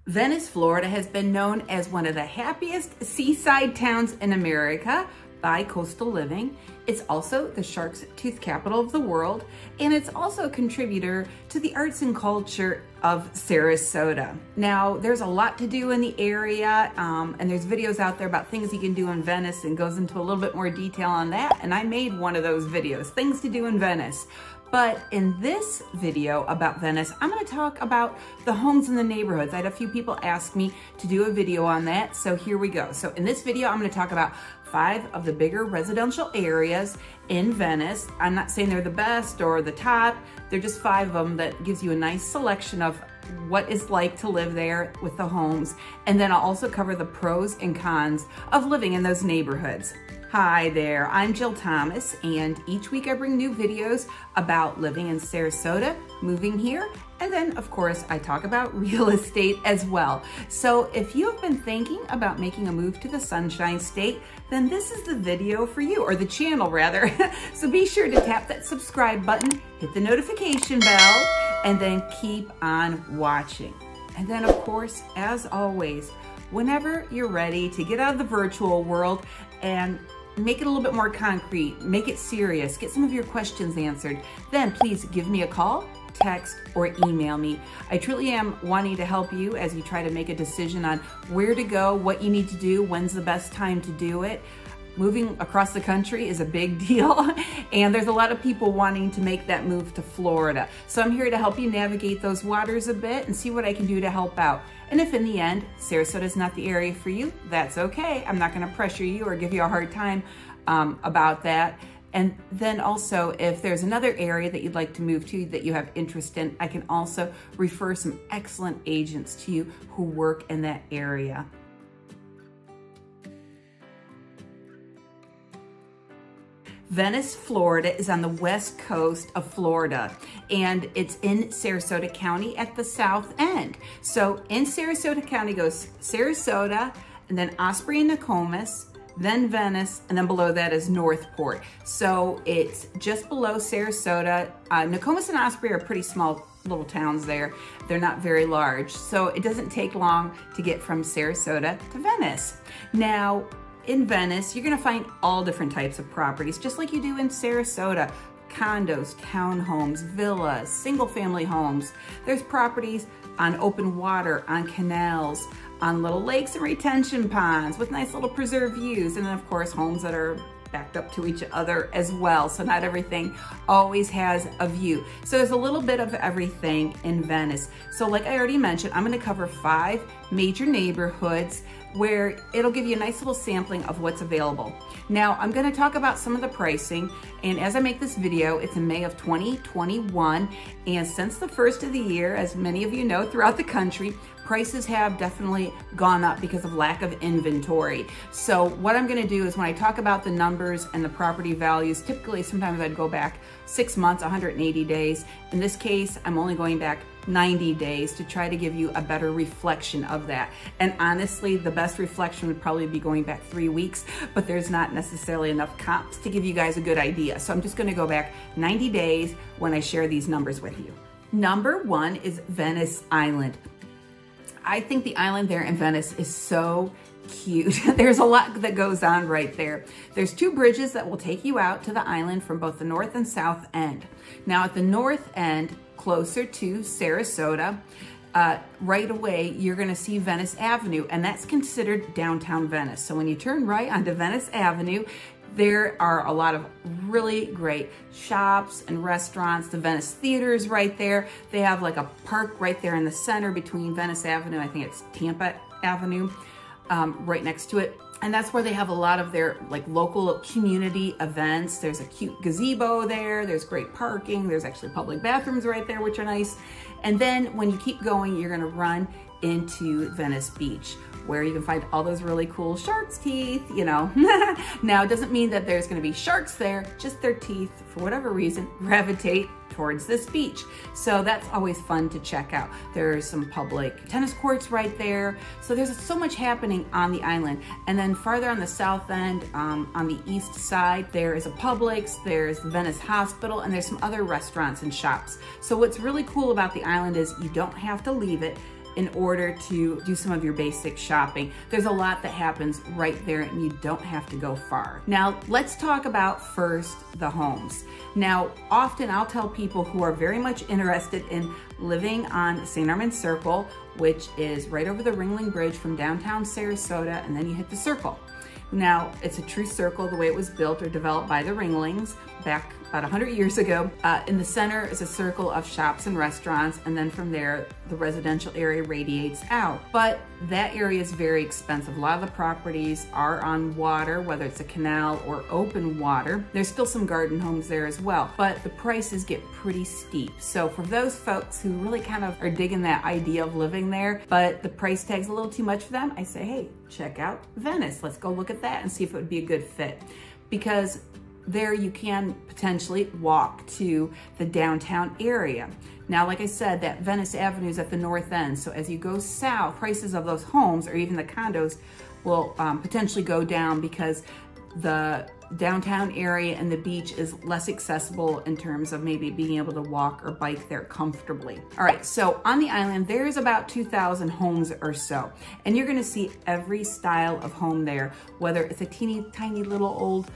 Venice, Florida has been known as one of the happiest seaside towns in America by Coastal Living. It's also the shark's tooth capital of the world, and it's also a contributor to the arts and culture of Sarasota. Now, there's a lot to do in the area, and there's videos out there about things you can do in Venice, and goes into a little bit more detail on that, and I made one of those videos, things to do in Venice. But in this video about Venice, I'm gonna talk about the homes in the neighborhoods. I had a few people ask me to do a video on that, so here we go. So in this video, I'm gonna talk about 5 of the bigger residential areas in Venice. I'm not saying they're the best or the top, they're just 5 of them that gives you a nice selection of what it's like to live there with the homes. And then I'll also cover the pros and cons of living in those neighborhoods. Hi there, I'm Jill Thomas, and each week I bring new videos about living in Sarasota, moving here, and then of course I talk about real estate as well. So if you have been thinking about making a move to the Sunshine State, then this is the video for you, or the channel rather. So be sure to tap that subscribe button, hit the notification bell, and then keep on watching. And then of course, as always, whenever you're ready to get out of the virtual world and make it a little bit more concrete, make it serious, get some of your questions answered, then please give me a call, text, or email me. I truly am wanting to help you as you try to make a decision on where to go, what you need to do, when's the best time to do it. Moving across the country is a big deal, and there's a lot of people wanting to make that move to Florida. So I'm here to help you navigate those waters a bit and see what I can do to help out. And if in the end, Sarasota is not the area for you, that's okay. I'm not gonna pressure you or give you a hard time about that. And then also, if there's another area that you'd like to move to that you have interest in, I can also refer some excellent agents to you who work in that area. Venice, Florida is on the west coast of Florida, and it's in Sarasota County at the south end. So in Sarasota County goes Sarasota, and then Osprey and Nokomis, then Venice, and then below that is Northport. So it's just below Sarasota. Nokomis and Osprey are pretty small little towns there. They're not very large. So it doesn't take long to get from Sarasota to Venice. Now, in Venice, you're gonna find all different types of properties, just like you do in Sarasota. Condos, townhomes, villas, single family homes. There's properties on open water, on canals, on little lakes and retention ponds with nice little preserved views. And then of course, homes that are backed up to each other as well. So not everything always has a view. So there's a little bit of everything in Venice. So like I already mentioned, I'm gonna cover 5 major neighborhoods where it'll give you a nice little sampling of what's available. Now, I'm gonna talk about some of the pricing, and as I make this video, it's in May of 2021, and since the first of the year, as many of you know, throughout the country, prices have definitely gone up because of lack of inventory. So what I'm gonna do is when I talk about the numbers and the property values, typically sometimes I'd go back 6 months, 180 days. In this case, I'm only going back 90 days to try to give you a better reflection of that. And honestly, the best reflection would probably be going back 3 weeks, but there's not necessarily enough comps to give you guys a good idea. So I'm just gonna go back 90 days when I share these numbers with you. Number 1 is Venice Island. I think the island there in Venice is so cute. There's a lot that goes on right there. There's 2 bridges that will take you out to the island from both the north and south end. Now at the north end, closer to Sarasota, right away, you're gonna see Venice Avenue, and that's considered downtown Venice. So when you turn right onto Venice Avenue, there are a lot of really great shops and restaurants. The Venice Theater is right there. They have like a park right there in the center between Venice Avenue, I think it's Tampa Avenue, right next to it. And that's where they have a lot of their like local community events. There's a cute gazebo there. There's great parking. There's actually public bathrooms right there, which are nice. And then when you keep going, you're gonna run into Venice Beach, where you can find all those really cool shark's teeth, you know. Now, it doesn't mean that there's gonna be sharks there, just their teeth, for whatever reason, gravitate towards this beach. So that's always fun to check out. There's some public tennis courts right there. So there's so much happening on the island. And then farther on the south end, on the east side, there is a Publix, there's the Venice Hospital, and there's some other restaurants and shops. So what's really cool about the island is you don't have to leave it. in order to do some of your basic shopping. There's a lot that happens right there and you don't have to go far. Now, let's talk about first the homes. Now, often I'll tell people who are very much interested in living on St. Armand Circle, which is right over the Ringling Bridge from downtown Sarasota, and then you hit the circle. Now, it's a true circle the way it was built or developed by the Ringlings back about 100 years ago. In the center is a circle of shops and restaurants, and then from there, the residential area radiates out. But that area is very expensive. A lot of the properties are on water, whether it's a canal or open water. There's still some garden homes there as well, but the prices get pretty steep. So for those folks who really kind of are digging that idea of living there, but the price tag's a little too much for them, I say, hey, check out Venice. Let's go look at that and see if it would be a good fit. Because there you can potentially walk to the downtown area. Now, like I said, that Venice Avenue is at the north end. So as you go south, prices of those homes or even the condos will potentially go down because the downtown area and the beach is less accessible in terms of maybe being able to walk or bike there comfortably. All right, so on the island, there's about 2,000 homes or so, and you're gonna see every style of home there, whether it's a teeny tiny little old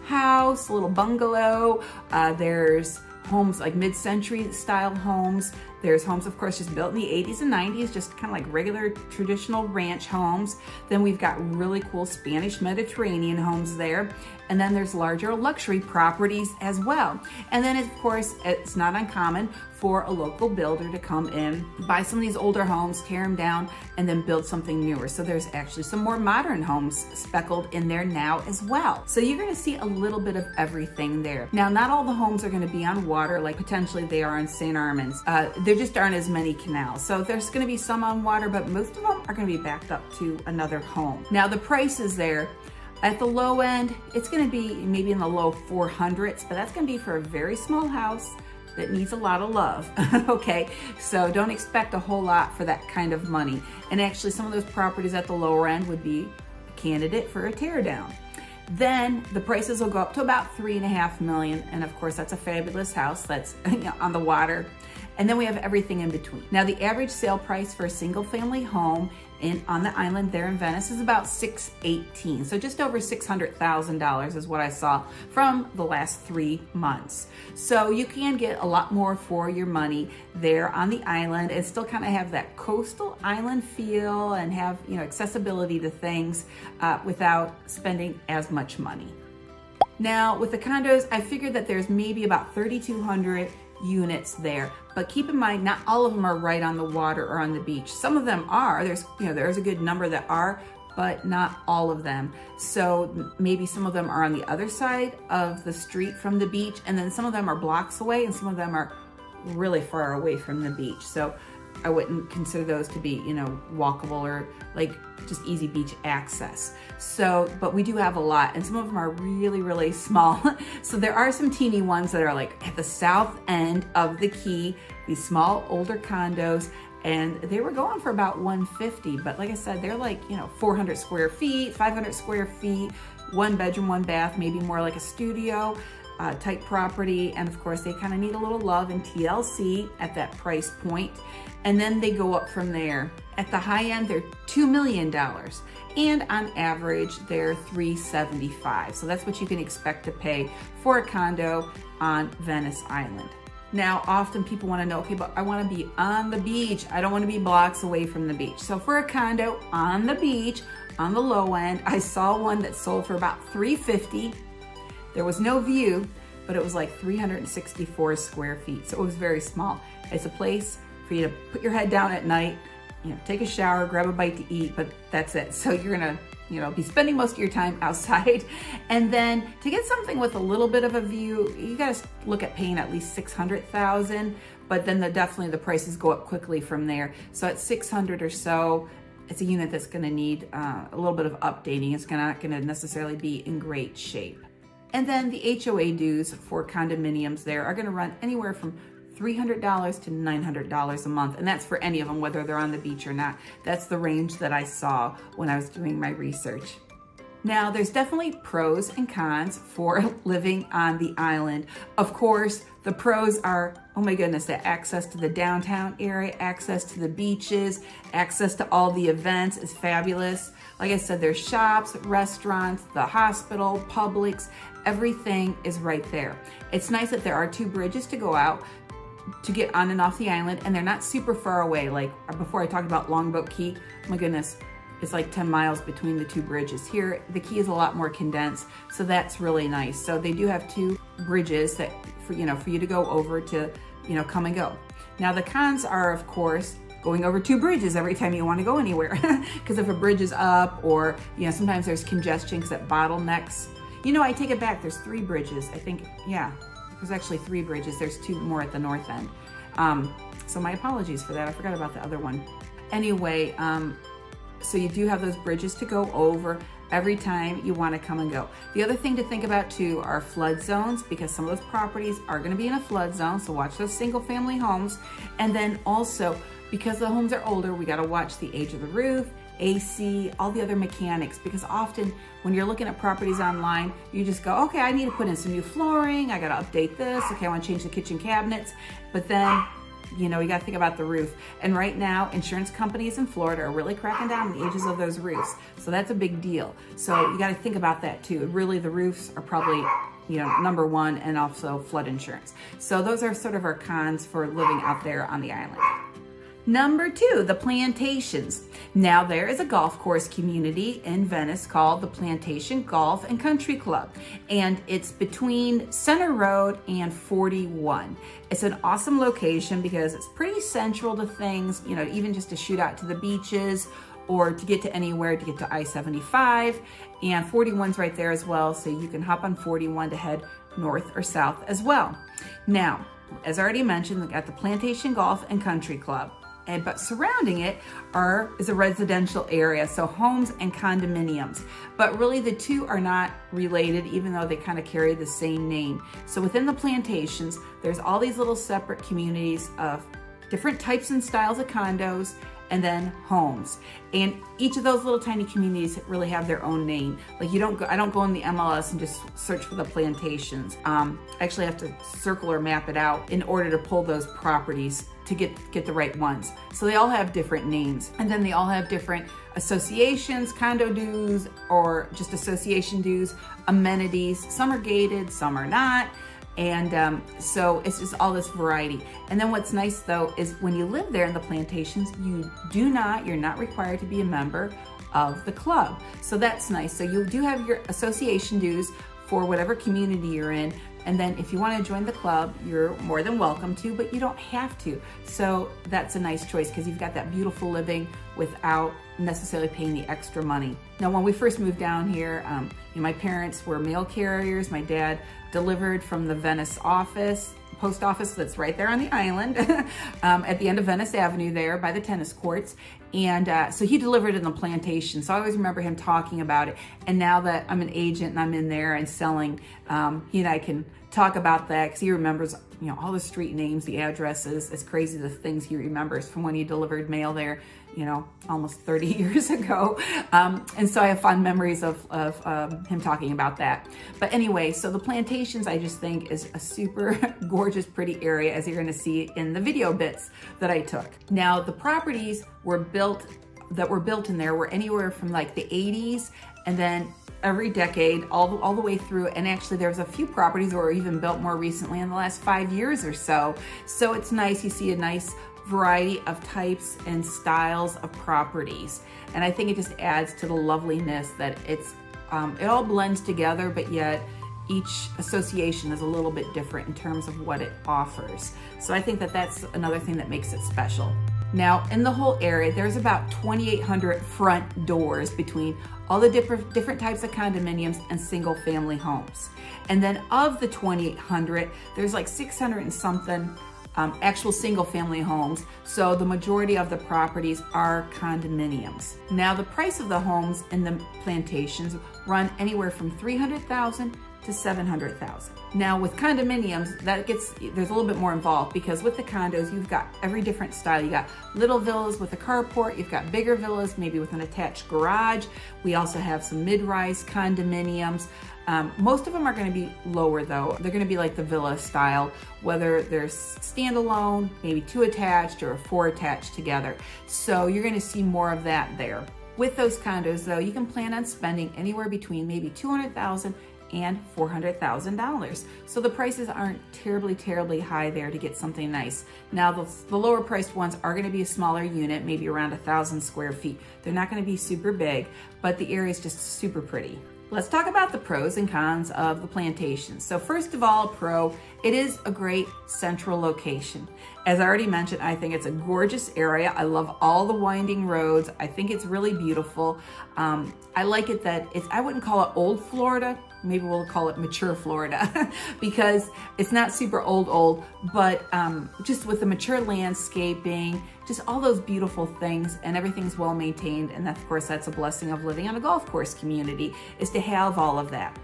house, a little bungalow. There's homes like mid-century style homes. There's homes, of course, just built in the 80s and 90s, just kind of like regular traditional ranch homes. Then we've got really cool Spanish Mediterranean homes there. And then there's larger luxury properties as well. And then, of course, it's not uncommon for a local builder to come in, buy some of these older homes, tear them down, and then build something newer. So there's actually some more modern homes speckled in there now as well. So you're gonna see a little bit of everything there. Now, not all the homes are gonna be on water like potentially they are in St. Armand's. There just aren't as many canals. So there's gonna be some on water, but most of them are gonna be backed up to another home. Now, the prices there, at the low end, it's gonna be maybe in the low 400s, but that's gonna be for a very small house that needs a lot of love, okay? So don't expect a whole lot for that kind of money. And actually, some of those properties at the lower end would be a candidate for a tear down. Then the prices will go up to about $3.5 million. And of course, that's a fabulous house that's on the water. And then we have everything in between. Now, the average sale price for a single family home on the island there in Venice is about $618,000. So just over $600,000 is what I saw from the last 3 months. So you can get a lot more for your money there on the island and still kind of have that coastal island feel and have, accessibility to things without spending as much money. Now, with the condos, I figured that there's maybe about 3,200 units there, but keep in mind, not all of them are right on the water or on the beach. Some of them are. There's a good number that are, but not all of them. So maybe some of them are on the other side of the street from the beach, and then some of them are blocks away, and some of them are really far away from the beach. So I wouldn't consider those to be, walkable or like just easy beach access. So, but we do have a lot, and some of them are really, really small. So there are some teeny ones that are like at the south end of the key, these small older condos, and they were going for about $150. But like I said, they're like, 400 square feet, 500 square feet, 1 bedroom, 1 bath, maybe more like a studio type property. And of course, they kind of need a little love and TLC at that price point. And then they go up from there. At the high end, they're $2 million. And on average, they're $375,000. So that's what you can expect to pay for a condo on Venice Island. Now, often people want to know, okay, but I want to be on the beach. I don't want to be blocks away from the beach. So for a condo on the beach, on the low end, I saw one that sold for about $350,000. There was no view, but it was like 364 square feet. So it was very small. It's a place for you to put your head down at night, take a shower, grab a bite to eat, but that's it. So you're gonna, be spending most of your time outside. And then to get something with a little bit of a view, you gotta look at paying at least $600,000, but then definitely the prices go up quickly from there. So at $600,000 or so, it's a unit that's gonna need a little bit of updating. It's not gonna necessarily be in great shape. And then the HOA dues for condominiums there are gonna run anywhere from $300 to $900 a month. And that's for any of them, whether they're on the beach or not. That's the range that I saw when I was doing my research. Now, there's definitely pros and cons for living on the island. Of course, the pros are, oh my goodness, the access to the downtown area, access to the beaches, access to all the events is fabulous. Like I said, there's shops, restaurants, the hospital, Publix, everything is right there. It's nice that there are 2 bridges to go out to get on and off the island, and they're not super far away. Like before I talked about Longboat Key, oh my goodness, it's like 10 miles between the 2 bridges. Here, the key is a lot more condensed, so that's really nice. So they do have 2 bridges that for you to go over to, come and go. Now the cons are, of course, going over 2 bridges every time you want to go anywhere. Because if a bridge is up, or sometimes there's congestion because that bottlenecks. I take it back. There's 3 bridges. I think, yeah, there's actually 3 bridges. There's 2 more at the north end. So my apologies for that. I forgot about the other one. Anyway, so you do have those bridges to go over every time you want to come and go. The other thing to think about too are flood zones, because some of those properties are going to be in a flood zone. So watch those single family homes. And then also, because the homes are older, we got to watch the age of the roof, AC, all the other mechanics, because often when you're looking at properties online, you just go, okay, I need to put in some new flooring. I got to update this. Okay, I want to change the kitchen cabinets. But then, you got to think about the roof. And right now, insurance companies in Florida are really cracking down on the ages of those roofs. So that's a big deal. So you got to think about that too. Really, the roofs are probably, number 1, and also flood insurance. So those are sort of our cons for living out there on the island. Number 2, the Plantations. Now there is a golf course community in Venice called the Plantation Golf and Country Club, and it's between Center Road and 41. It's an awesome location because it's pretty central to things, even just to shoot out to the beaches or to get to anywhere, to get to I-75, and 41's right there as well, so you can hop on 41 to head north or south as well. Now, as I already mentioned, we got the Plantation Golf and Country Club. But surrounding it is a residential area, so homes and condominiums. But really the 2 are not related, even though they kind of carry the same name. So within the Plantations, there's all these little separate communities of different types and styles of condos, and then homes. And each of those little tiny communities really have their own name. Like I don't go in the MLS and just search for the Plantations. I actually have to circle or map it out in order to pull those properties to get the right ones. So they all have different names, and then they all have different associations, condo dues, or just association dues, amenities. Some are gated, some are not. And so it's just all this variety. And then what's nice though is when you live there in the Plantations, you're not required to be a member of the club. So that's nice. So you do have your association dues for whatever community you're in. And then if you want to join the club, you're more than welcome to, but you don't have to. So that's a nice choice because you've got that beautiful living without necessarily paying the extra money. Now, when we first moved down here, my parents were mail carriers. My dad delivered from the Venice post office that's right there on the island at the end of Venice Avenue there by the tennis courts. And so he delivered in the Plantation. So I always remember him talking about it. And now that I'm an agent and I'm in there and selling, he and I can talk about that because he remembers, all the street names, the addresses. It's crazy the things he remembers from when he delivered mail there, almost 30 years ago. And so I have fond memories of him talking about that. But anyway, so the Plantations, I just think, is a super gorgeous, pretty area, as you're gonna see in the video bits that I took. Now, the properties that were built in there were anywhere from like the 80s, and then every decade, all the way through. And actually there's a few properties that were even built more recently in the last 5 years or so. So it's nice, you see a nice variety of types and styles of properties. And I think it just adds to the loveliness that it all blends together, but yet each association is a little bit different in terms of what it offers. So I think that that's another thing that makes it special. Now, in the whole area, there's about 2,800 front doors between all the different types of condominiums and single family homes. And then of the 2,800, there's like 600 and something actual single family homes. So the majority of the properties are condominiums. Now, the price of the homes in the Plantations run anywhere from $300,000 to 700,000. Now with condominiums, there's a little bit more involved, because with the condos, you've got every different style. You got little villas with a carport, you've got bigger villas, maybe with an attached garage. We also have some mid-rise condominiums. Most of them are gonna be lower though. They're gonna be like the villa style, whether they're standalone, maybe 2 attached or 4 attached together. So you're gonna see more of that there. With those condos though, you can plan on spending anywhere between maybe $200,000 and $400,000. So the prices aren't terribly high there to get something nice. Now the lower priced ones are gonna be a smaller unit, maybe around 1,000 square feet. They're not gonna be super big, but the area is just super pretty. Let's talk about the pros and cons of the Plantations. So first of all, pro, it is a great central location. As I already mentioned, I think it's a gorgeous area. I love all the winding roads. I think it's really beautiful. I like it that I wouldn't call it old Florida. Maybe we'll call it mature Florida because it's not super old, but just with the mature landscaping, just all those beautiful things, and everything's well maintained. And of course, that's a blessing of living on a golf course community, is to have all of that.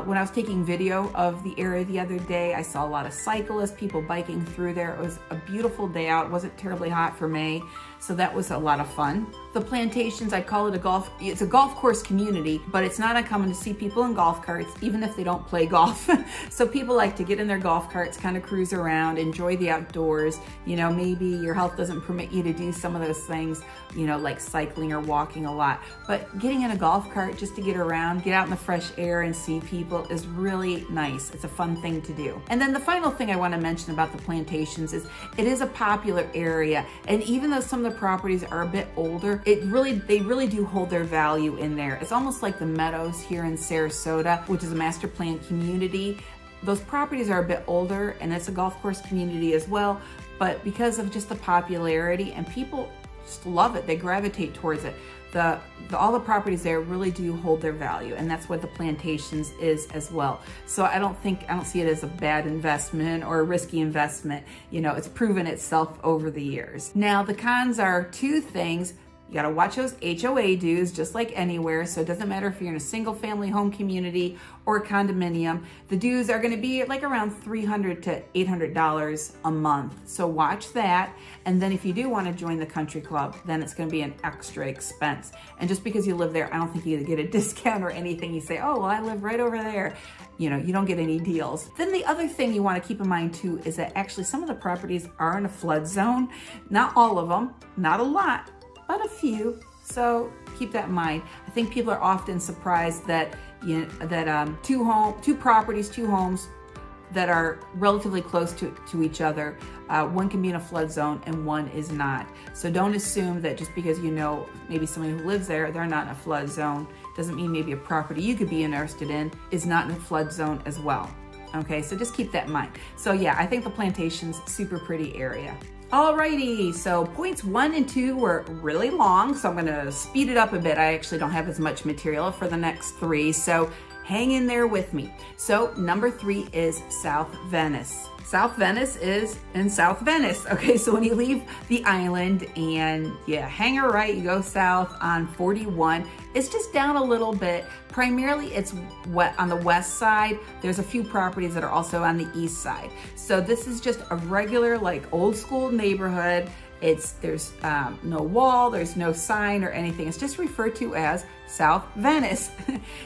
When I was taking video of the area the other day, I saw a lot of cyclists, people biking through there. It was a beautiful day out. It wasn't terribly hot for May, so that was a lot of fun. The Plantations, I call it it's a golf course community, but it's not uncommon to see people in golf carts, even if they don't play golf. So people like to get in their golf carts, kind of cruise around, enjoy the outdoors. You know, maybe your health doesn't permit you to do some of those things, you know, like cycling or walking a lot. But getting in a golf cart just to get around, get out in the fresh air and see people is really nice. It's a fun thing to do. And then the final thing I want to mention about the Plantations is it is a popular area. And even though some of the properties are a bit older, they really do hold their value in there. It's almost like the Meadows here in Sarasota, which is a master plan community. Those properties are a bit older, and it's a golf course community as well, but because of just the popularity, and people just love it, they gravitate towards it. All the properties there really do hold their value, and that's what the Plantations is as well. So I don't see it as a bad investment or a risky investment. You know, it's proven itself over the years. Now the cons are 2 things. You gotta watch those HOA dues, just like anywhere. So it doesn't matter if you're in a single family home community or a condominium. The dues are gonna be like around $300 to $800 a month. So watch that. And then if you do wanna join the country club, then it's gonna be an extra expense. And just because you live there, I don't think you get a discount or anything. You say, oh, well, I live right over there. You know, you don't get any deals. Then the other thing you wanna keep in mind too is that actually some of the properties are in a flood zone. Not all of them, not a lot, but a few, so keep that in mind. I think people are often surprised that two homes that are relatively close to each other, one can be in a flood zone and one is not. So don't assume that just because you know maybe somebody who lives there, they're not in a flood zone, doesn't mean maybe a property you could be interested in is not in a flood zone as well. Okay, so just keep that in mind. So yeah, I think the Plantations, super pretty area. Alrighty, so points 1 and 2 were really long, so I'm gonna speed it up a bit. I actually don't have as much material for the next 3, so hang in there with me. So number 3 is South Venice. South Venice is in South Venice. Okay, so when you leave the island and you hang a right, you go south on 41, it's just down a little bit. Primarily it's on the west side. There's a few properties that are also on the east side. So this is just a regular, like, old school neighborhood. There's no wall, there's no sign or anything. It's just referred to as South Venice.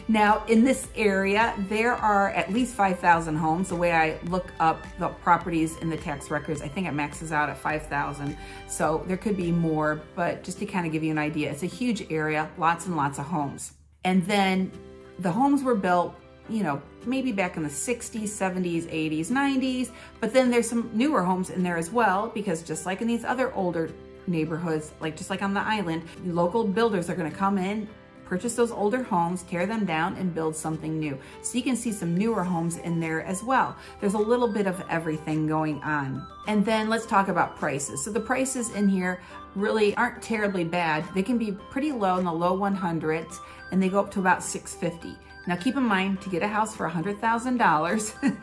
Now in this area, there are at least 5,000 homes. The way I look up the properties in the tax records, I think it maxes out at 5,000. So there could be more, but just to kind of give you an idea, it's a huge area, lots and lots of homes. And then the homes were built, you know, maybe back in the 60s, 70s, 80s, 90s, but then there's some newer homes in there as well, because just like in these other older neighborhoods, just like on the island, local builders are gonna come in, purchase those older homes, tear them down, and build something new. So you can see some newer homes in there as well. There's a little bit of everything going on. And then let's talk about prices. So the prices in here really aren't terribly bad. They can be pretty low, in the low 100s, and they go up to about $650. Now keep in mind, to get a house for $100,000,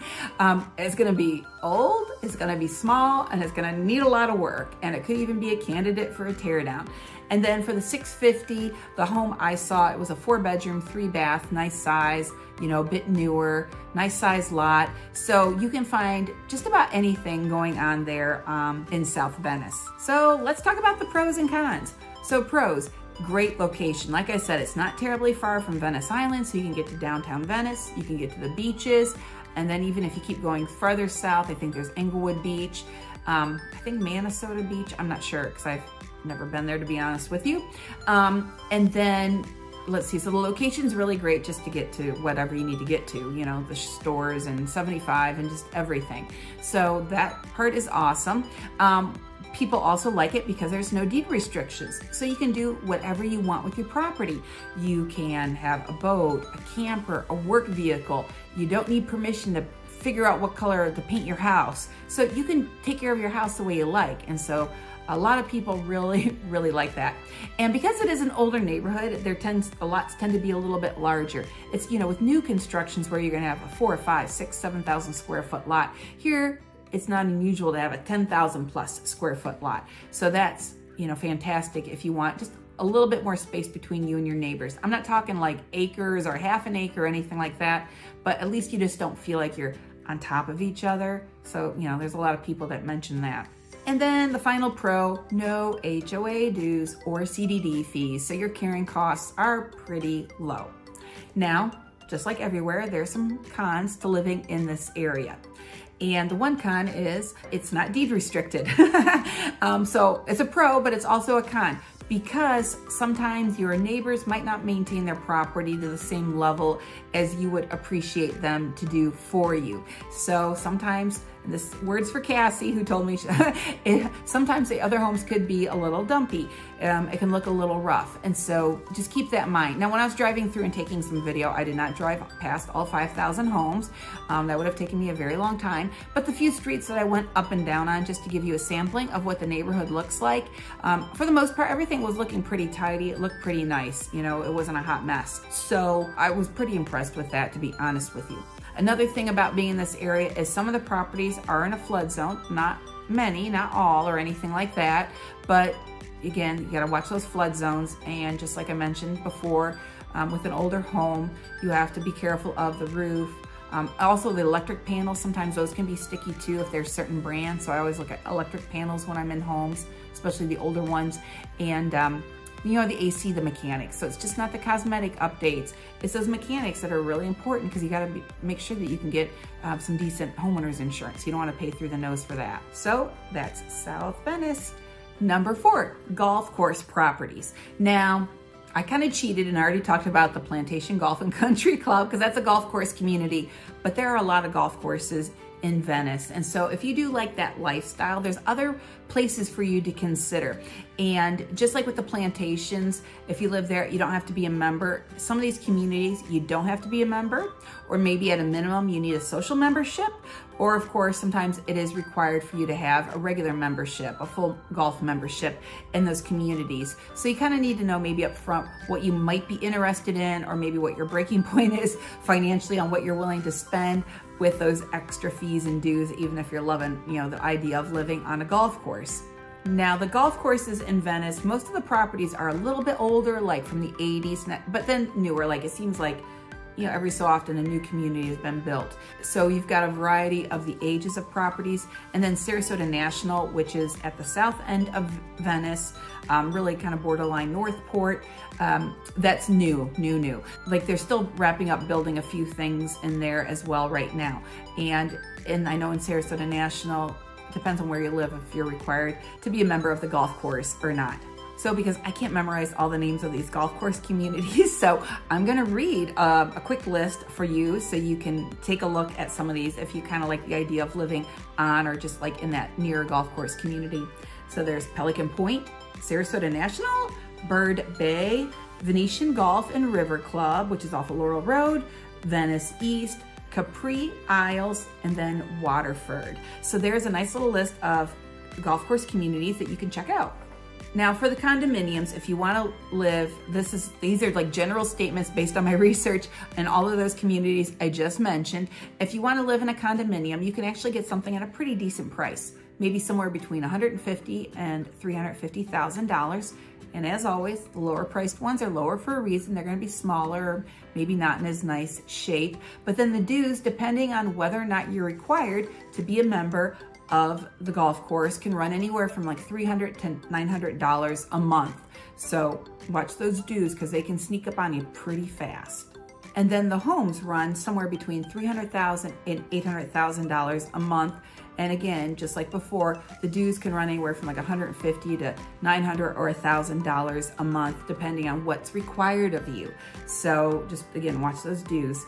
it's gonna be old, it's gonna be small, and it's gonna need a lot of work. And it could even be a candidate for a tear down. And then for the $650, the home I saw, it was a 4-bedroom, 3-bath, nice size, you know, a bit newer, nice size lot. So you can find just about anything going on there in South Venice. So let's talk about the pros and cons. So pros, great location. Like I said, it's not terribly far from Venice Island, so you can get to downtown Venice, you can get to the beaches, and then even if you keep going farther south, I think there's Englewood Beach, I think Minnesota Beach, I'm not sure because I've never been there, to be honest with you. And then, let's see, so the location's really great just to get to whatever you need to get to, you know, the stores and 75 and just everything. So that part is awesome. People also like it because there's no deed restrictions. So you can do whatever you want with your property. You can have a boat, a camper, a work vehicle. You don't need permission to figure out what color to paint your house. So you can take care of your house the way you like. And so a lot of people really, really like that. And because it is an older neighborhood, the lots tend to be a little bit larger. It's, you know, with new constructions where you're gonna have a 4, 5, 6, 7,000 square foot lot. Here, it's not unusual to have a 10,000 plus square foot lot. So that's, you know, fantastic if you want just a little bit more space between you and your neighbors. I'm not talking like acres or half an acre or anything like that, but at least you just don't feel like you're on top of each other. So, you know, there's a lot of people that mention that. And then the final pro, no HOA dues or CDD fees. So your carrying costs are pretty low. Now, just like everywhere, there's some cons to living in this area. And the one con is it's not deed restricted. So it's a pro, but it's also a con because sometimes your neighbors might not maintain their property to the same level as you would appreciate them to do for you. So sometimes, this word's for Cassie, who told me, sometimes the other homes could be a little dumpy. It can look a little rough. And so just keep that in mind. Now, when I was driving through and taking some video, I did not drive past all 5,000 homes. That would have taken me a very long time. But the few streets that I went up and down on, just to give you a sampling of what the neighborhood looks like, for the most part, everything was looking pretty tidy. It looked pretty nice. You know, it wasn't a hot mess. So I was pretty impressed with that, to be honest with you. Another thing about being in this area is some of the properties are in a flood zone. Not many, not all or anything like that. But again, you gotta watch those flood zones. And just like I mentioned before, with an older home, you have to be careful of the roof. Also the electric panels, sometimes those can be sticky too if there's certain brands. So I always look at electric panels when I'm in homes, especially the older ones. And you know, the AC, the mechanics. So it's just not the cosmetic updates. It's those mechanics that are really important because you gotta make sure that you can get some decent homeowner's insurance. You don't wanna pay through the nose for that. So that's South Venice. Number 4, golf course properties. Now, I kind of cheated and I already talked about the Plantation Golf and Country Club because that's a golf course community, but there are a lot of golf courses in Venice. And so if you do like that lifestyle, there's other places for you to consider. And just like with the Plantations, if you live there, you don't have to be a member. Some of these communities, you don't have to be a member, or maybe at a minimum, you need a social membership. Or of course, sometimes it is required for you to have a regular membership, a full golf membership in those communities. So you kind of need to know maybe up front what you might be interested in, or maybe what your breaking point is financially on what you're willing to spend with those extra fees and dues, even if you're loving, you know, the idea of living on a golf course. Now, the golf courses in Venice, most of the properties are a little bit older, like from the 80s, but then newer. Like it seems like, you know, every so often a new community has been built. So you've got a variety of the ages of properties. And then Sarasota National, which is at the south end of Venice, really kind of borderline Northport. That's new. Like they're still wrapping up building a few things in there as well right now. And I know in Sarasota National, depends on where you live if you're required to be a member of the golf course or not. So because I can't memorize all the names of these golf course communities, so I'm gonna read a quick list for you so you can take a look at some of these if you kind of like the idea of living on or just like in that near golf course community. So there's Pelican Point, Sarasota National, Bird Bay, Venetian Golf and River Club, which is off of Laurel Road, Venice East, Capri Isles, and then Waterford. So there's a nice little list of golf course communities that you can check out. Now for the condominiums, if you want to live, these are like general statements based on my research and all of those communities I just mentioned. If you want to live in a condominium, you can actually get something at a pretty decent price, maybe somewhere between $150,000 and $350,000. And as always, the lower priced ones are lower for a reason. They're going to be smaller, maybe not in as nice shape. But then the dues, depending on whether or not you're required to be a member of the golf course, can run anywhere from like $300 to $900 a month. So watch those dues because they can sneak up on you pretty fast. And then the homes run somewhere between $300,000 and $800,000 a month. And again, just like before, the dues can run anywhere from like $150 to $900 or $1,000 a month, depending on what's required of you. So just again, watch those dues.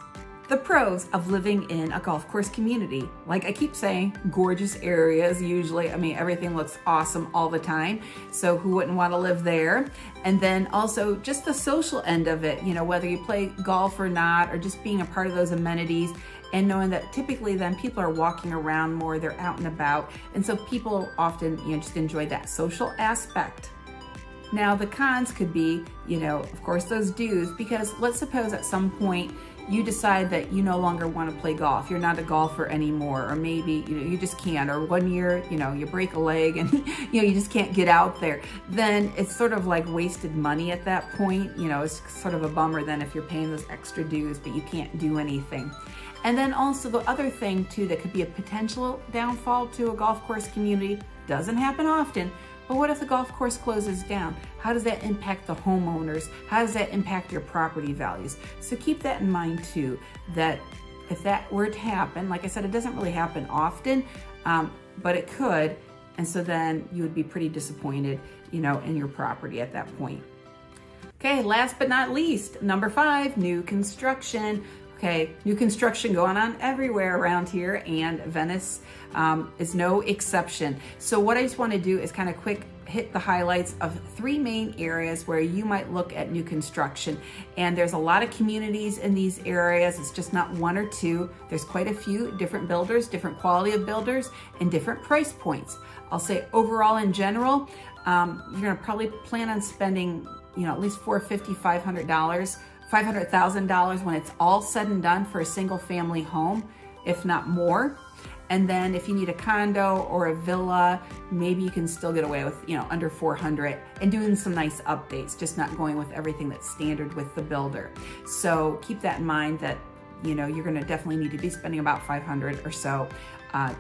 The pros of living in a golf course community. Like I keep saying, gorgeous areas usually. I mean, everything looks awesome all the time. So who wouldn't want to live there? And then also just the social end of it, you know, whether you play golf or not, or just being a part of those amenities and knowing that typically then people are walking around more, they're out and about. And so people often, you know, just enjoy that social aspect. Now the cons could be, you know, of course those dues, because let's suppose at some point you decide that you no longer want to play golf. You're not a golfer anymore, or maybe, you know, you just can't, or one year, you know, you break a leg and, you know, you just can't get out there. Then it's sort of like wasted money at that point. You know, it's sort of a bummer then if you're paying those extra dues, but you can't do anything. And then also the other thing too that could be a potential downfall to a golf course community, doesn't happen often, but what if the golf course closes down? How does that impact the homeowners? How does that impact your property values? So keep that in mind too, that if that were to happen, like I said, it doesn't really happen often, but it could. And so then you would be pretty disappointed, you know, in your property at that point. Okay, last but not least, number 5, new construction. Okay, new construction going on everywhere around here, and Venice is no exception. So what I just want to do is kind of quick hit the highlights of 3 main areas where you might look at new construction. And there's a lot of communities in these areas. It's just not 1 or 2. There's quite a few different builders, different quality of builders, and different price points. I'll say overall in general, you're gonna probably plan on spending, you know, at least $450, $500,000 when it's all said and done for a single family home, if not more. And then if you need a condo or a villa, maybe you can still get away with, you know, under 400 and doing some nice updates, just not going with everything that's standard with the builder. So keep that in mind that, you know, you're gonna definitely need to be spending about 500 or so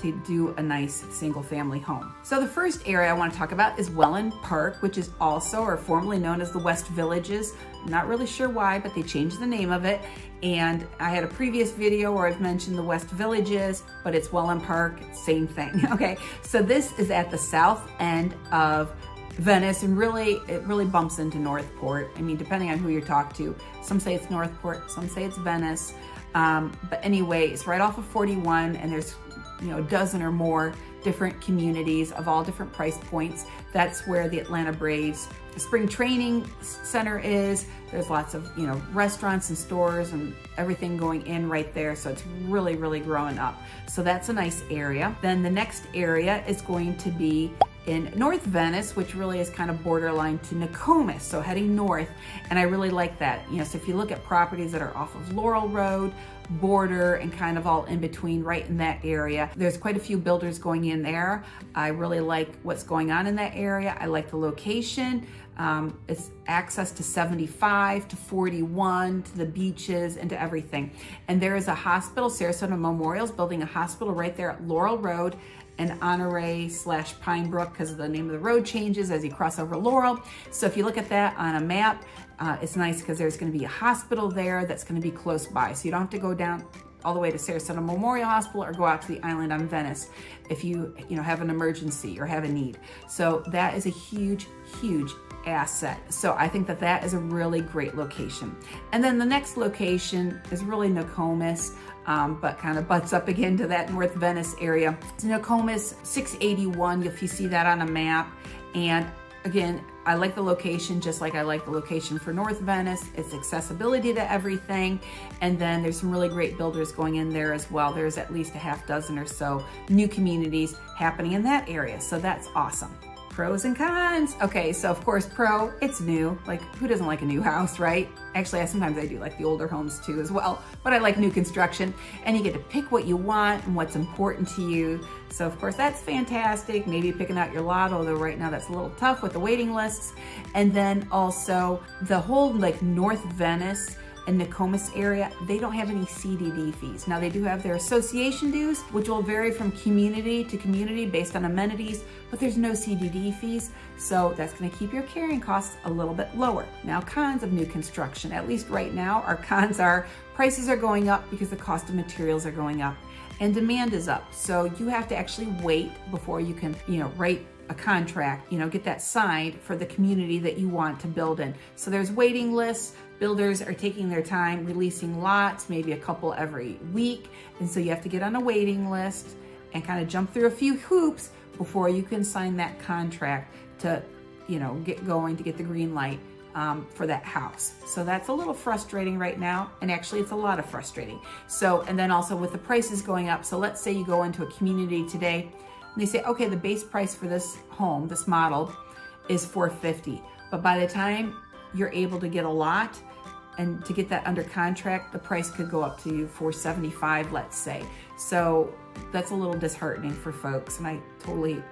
to do a nice single family home. So the first area I want to talk about is Welland Park, which is also or formerly known as the West Villages. I'm not really sure why, but they changed the name of it. And I had a previous video where I've mentioned the West Villages, but it's Welland Park, same thing, okay? So this is at the south end of Venice, and really, it really bumps into Northport. I mean, depending on who you talk to, some say it's Northport, some say it's Venice. But anyway, it's right off of 41, and there's, you know, a dozen or more different communities of all different price points. That's where the Atlanta Braves spring training center is. There's lots of, you know, restaurants and stores and everything going in right there. So it's really, really growing up. So that's a nice area. Then the next area is going to be in North Venice, which really is kind of borderline to Nokomis, so heading north. And I really like that. You know, so if you look at properties that are off of Laurel Road, border, and kind of all in between right in that area, there's quite a few builders going in there. I really like what's going on in that area. I like the location. It's access to 75, to 41, to the beaches, and to everything. And there is a hospital, Sarasota Memorial's building a hospital right there at Laurel Road and Honoré/Pinebrook, because of the name of the road changes as you cross over Laurel. So if you look at that on a map, it's nice because there's going to be a hospital there that's going to be close by. So you don't have to go down all the way to Sarasota Memorial Hospital or go out to the island on Venice if you have an emergency or have a need. So that is a huge, huge asset. So I think that that is a really great location. And then the next location is really Nokomis, but kind of butts up again to that North Venice area. It's Nokomis 681, if you see that on a map. And again, I like the location just like I like the location for North Venice. It's accessibility to everything. And then there's some really great builders going in there as well. There's at least a half dozen or so new communities happening in that area. So that's awesome. Pros and cons. Okay, so of course, pro, it's new. Like, who doesn't like a new house, right? Actually, sometimes I do like the older homes too as well, but I like new construction, and you get to pick what you want and what's important to you. So of course, that's fantastic. Maybe picking out your lot, although right now that's a little tough with the waiting lists. And then also the whole like North Venice and Nokomis area, they don't have any CDD fees. Now they do have their association dues, which will vary from community to community based on amenities, but there's no CDD fees. So that's gonna keep your carrying costs a little bit lower. Now, cons of new construction, at least right now, our cons are prices are going up because the cost of materials are going up and demand is up. So you have to actually wait before you can, write a contract, get that signed for the community that you want to build in. So there's waiting lists. Builders are taking their time releasing lots, maybe a couple every week. And so you have to get on a waiting list and kind of jump through a few hoops before you can sign that contract to, get going, to get the green light for that house. So that's a little frustrating right now. And actually it's a lot of frustrating. So, and then also with the prices going up. So let's say you go into a community today and they say, okay, the base price for this home, this model is $450. But by the time you're able to get a lot, and to get that under contract, the price could go up to $475, let's say. So that's a little disheartening for folks, and I totally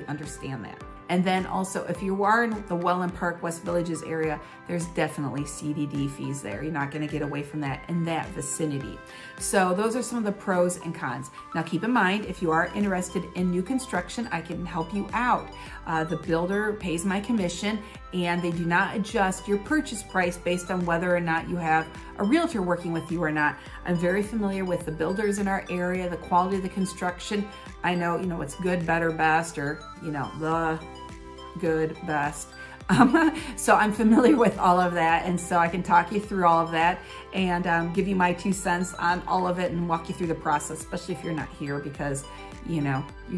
understand that. And then also, if you are in the Welland Park, West Villages area, there's definitely CDD fees there. You're not gonna get away from that in that vicinity. So those are some of the pros and cons. Now keep in mind, if you are interested in new construction, I can help you out. The builder pays my commission, and they do not adjust your purchase price based on whether or not you have a realtor working with you or not. I'm very familiar with the builders in our area, the quality of the construction. I know, it's good, better, best, or, the good, best. So I'm familiar with all of that, and so I can talk you through all of that and give you my 2 cents on all of it and walk you through the process, especially if you're not here, because you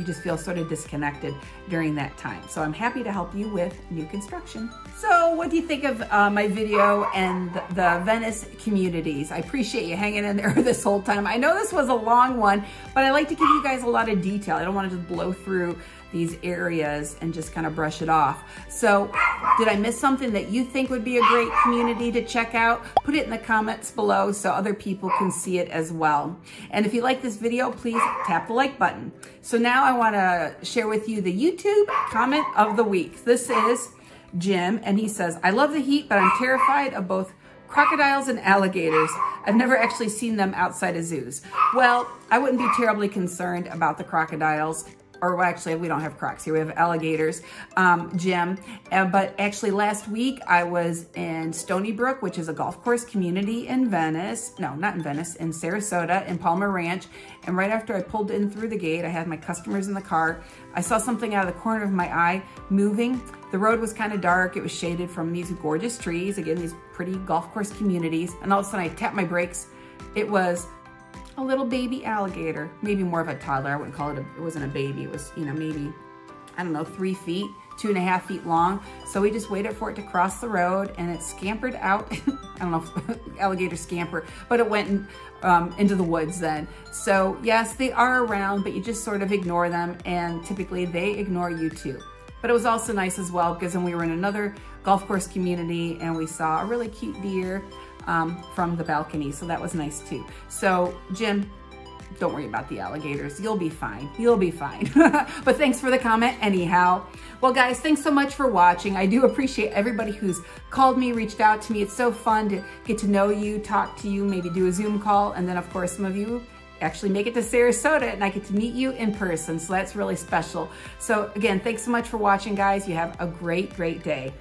just feel sort of disconnected during that time. So I'm happy to help you with new construction. So what do you think of my video and the Venice communities? I appreciate you hanging in there this whole time. I know this was a long one, but I like to give you guys a lot of detail. I don't want to just blow through these areas and just kind of brush it off. So did I miss something that you think would be a great community to check out? Put it in the comments below so other people can see it as well. And if you like this video, please tap the like button. So now I want to share with you the YouTube comment of the week. This is Jim, and he says, I love the heat, but I'm terrified of both crocodiles and alligators. I've never actually seen them outside of zoos. Well, I wouldn't be terribly concerned about the crocodiles. Or actually, we don't have crocs here, we have alligators, Jim. But actually last week I was in Stony Brook, which is a golf course community in Venice. No, not in Venice, in Sarasota, in Palmer Ranch. And right after I pulled in through the gate, I had my customers in the car. I saw something out of the corner of my eye moving. The road was kind of dark. It was shaded from these gorgeous trees. Again, these pretty golf course communities. And all of a sudden I tapped my brakes. It was a little baby alligator, maybe more of a toddler. I wouldn't call it it wasn't a baby. It was, maybe, I don't know, 3 feet, 2.5 feet long. So we just waited for it to cross the road, and it scampered out. I don't know if alligator scamper, but it went into the woods then. So yes, they are around, but you just sort of ignore them, and typically they ignore you too. But it was also nice as well, because then we were in another golf course community and we saw a really cute deer from the balcony. So that was nice too. So Jim, don't worry about the alligators. You'll be fine. You'll be fine. But thanks for the comment anyhow. Well guys, thanks so much for watching. I do appreciate everybody who's called me, reached out to me. It's so fun to get to know you, talk to you, maybe do a Zoom call. And then of course, some of you actually make it to Sarasota and I get to meet you in person. So that's really special. So again, thanks so much for watching guys. You have a great, great day.